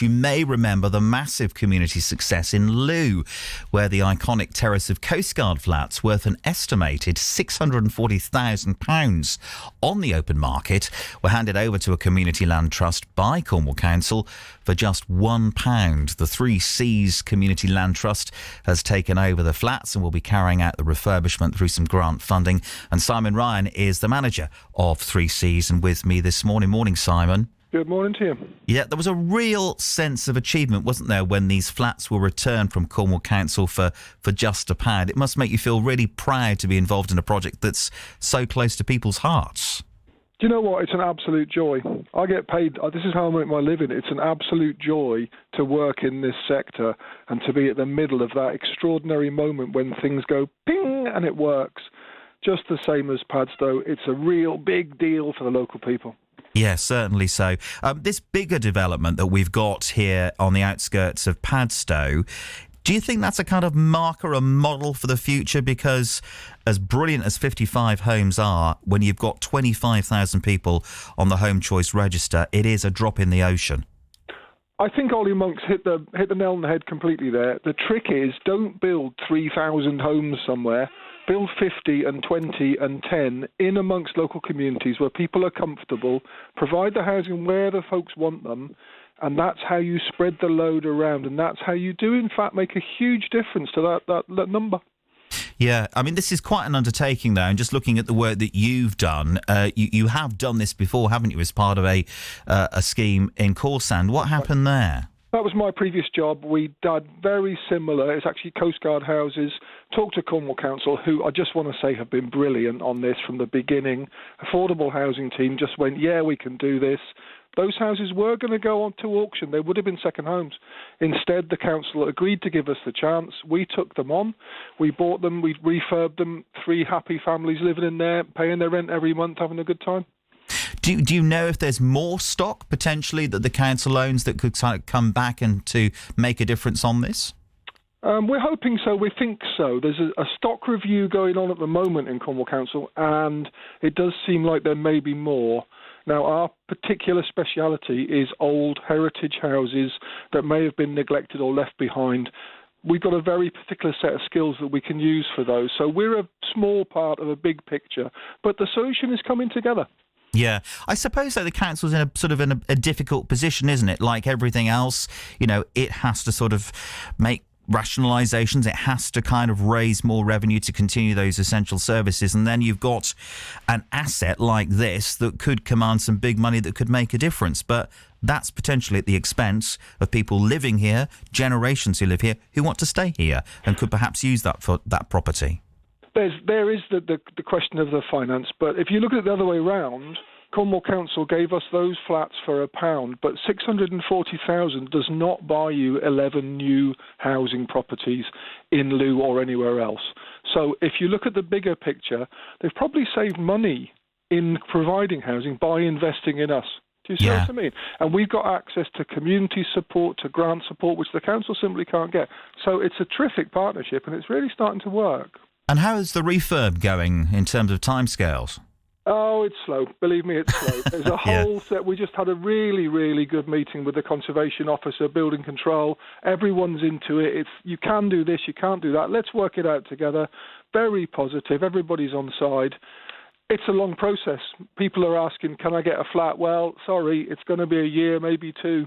You may remember the massive community success in Looe, where the iconic terrace of Coastguard Flats, worth an estimated £640,000 on the open market, were handed over to a community land trust by Cornwall Council for just £1. The Three Seas Community Land Trust has taken over the flats and will be carrying out the refurbishment through some grant funding. And Simon Ryan is the manager of Three Seas and with me this morning. Morning, Simon. Good morning to you. Yeah, there was a real sense of achievement, wasn't there, when these flats were returned from Cornwall Council for just £1. It must make you feel really proud to be involved in a project that's so close to people's hearts. Do you know what? It's an absolute joy. I get paid. This is how I make my living. It's an absolute joy to work in this sector and to be at the middle of that extraordinary moment when things go ping and it works. Just the same as Padstow. It's a real big deal for the local people. Yeah, certainly so. This bigger development that we've got here on the outskirts of Padstow, do you think that's a kind of marker, a model for the future? Because as brilliant as 55 homes are, when you've got 25,000 people on the Home Choice Register, it is a drop in the ocean. I think Ollie Monk's hit the nail on the head completely there. The trick is, don't build 3,000 homes somewhere. Build 50 and 20 and 10 in amongst local communities where people are comfortable, provide the housing where the folks want them, and that's how you spread the load around, and that's how you do, in fact, make a huge difference to that number. Yeah, I mean, this is quite an undertaking, though, and just looking at the work that you've done, you have done this before, haven't you, as part of a scheme in Corsand. What happened there? That was my previous job. We did very similar. It's actually Coastguard houses. Talked to Cornwall Council, who I just want to say have been brilliant on this from the beginning. Affordable housing team just went, yeah, we can do this. Those houses were going to go on to auction. They would have been second homes. Instead, the council agreed to give us the chance. We took them on. We bought them. We refurbed them. 3 happy families living in there, paying their rent every month, having a good time. Do you know if there's more stock potentially that the council owns that could come back and to make a difference on this? We're hoping so. We think so. There's a stock review going on at the moment in Cornwall Council, and it does seem like there may be more. Now, our particular speciality is old heritage houses that may have been neglected or left behind. We've got a very particular set of skills that we can use for those. So we're a small part of a big picture, but the solution is coming together. Yeah, I suppose that the council's in a difficult position, isn't it? Like everything else, you know, it has to sort of make rationalisations. It has to kind of raise more revenue to continue those essential services. And then you've got an asset like this that could command some big money that could make a difference. But that's potentially at the expense of people living here, generations who live here, who want to stay here and could perhaps use that for that property. There is the question of the finance, but if you look at it the other way round, Cornwall Council gave us those flats for £1, but 640,000 does not buy you 11 new housing properties in Looe or anywhere else. So if you look at the bigger picture, they've probably saved money in providing housing by investing in us. Do you see what I mean? And we've got access to community support, to grant support, which the council simply can't get. So it's a terrific partnership, and it's really starting to work. And how is the refurb going in terms of timescales? Oh, it's slow. Believe me, it's slow. There's a whole set. We just had a really, really good meeting with the Conservation Officer, Building Control. Everyone's into it. It's you can do this, you can't do that. Let's work it out together. Very positive. Everybody's on side. It's a long process. People are asking, can I get a flat? Well, sorry, it's going to be a year, maybe 2.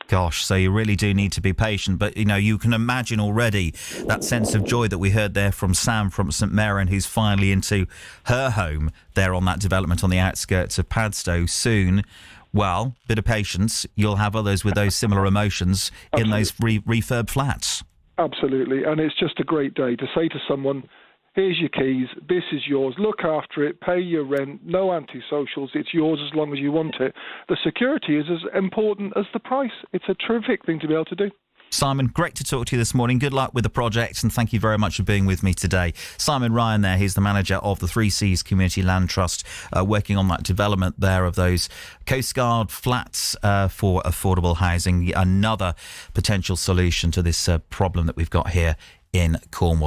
Gosh, so you really do need to be patient. But, you know, you can imagine already that sense of joy that we heard there from Sam from St Merrin, who's finally into her home there on that development on the outskirts of Padstow soon. Well, bit of patience. You'll have others with those similar emotions in those refurb flats. Absolutely. And it's just a great day to say to someone, here's your keys, this is yours, look after it, pay your rent, no antisocials, it's yours as long as you want it. The security is as important as the price. It's a terrific thing to be able to do. Simon, great to talk to you this morning. Good luck with the project, and thank you very much for being with me today. Simon Ryan there, he's the manager of the Three Seas Community Land Trust, working on that development there of those Coastguard Flats for affordable housing, another potential solution to this problem that we've got here in Cornwall.